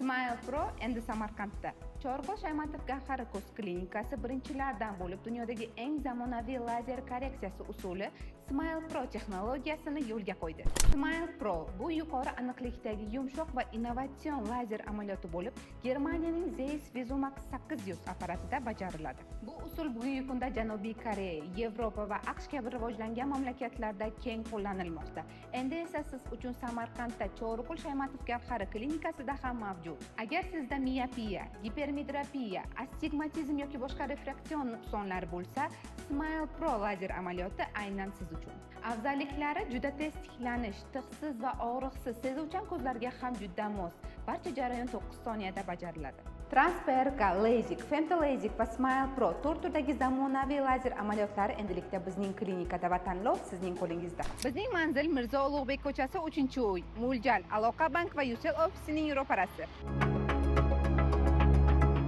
Smile Pro endi Samarqandda. Chorg'ol Shaymatov Gavhari ko'z klinikasi birinchilardan bo'lib dunyodagi eng zamonaviy lazer korreksiyasi usuli Smile Pro texnologiyasini yo'lga qo'ydi. Smile Pro bu yuqori aniqlikdagi yumshoq va innovatsion lazer amaliyoti bo'lib, Germaniyaning Zeiss VisuMax 800 apparatida bajariladi. Bu usul bugungi kunda Janubiy Koreya, Yevropa va AQSh kabi rivojlangan mamlakatlarda keng qo'llanilmoqda. Endi esa siz uchun Samarqandda Chorg'ol Shaymatov Gavhari klinikasida ham mavjud. Agar sizda miyopiya, hipermetropiya, astigmatizm yoki boshqa refraksion nuqsonlar bo'lsa, Smile Pro lazer amaliyoti aynan siz uchun. Afzalliklari juda tez tiklanish, tig'siz va og'riqsiz, sezuvchan ko'zlarga ham juda mos. Barcha jarayon 9 soniyada bajariladi. Transperka, Lasik, Femtolasik va Smile Pro 4 turdagi zamonaviy lazer amaliyotlari endilikda bizning klinikada va tanlov sizning qo'lingizda. Bizning manzil Mirzo Ulug'bek ko'chasi 3-uy, Mo'ljal, Aloqa bank va Yusel ofisining ro'parasi.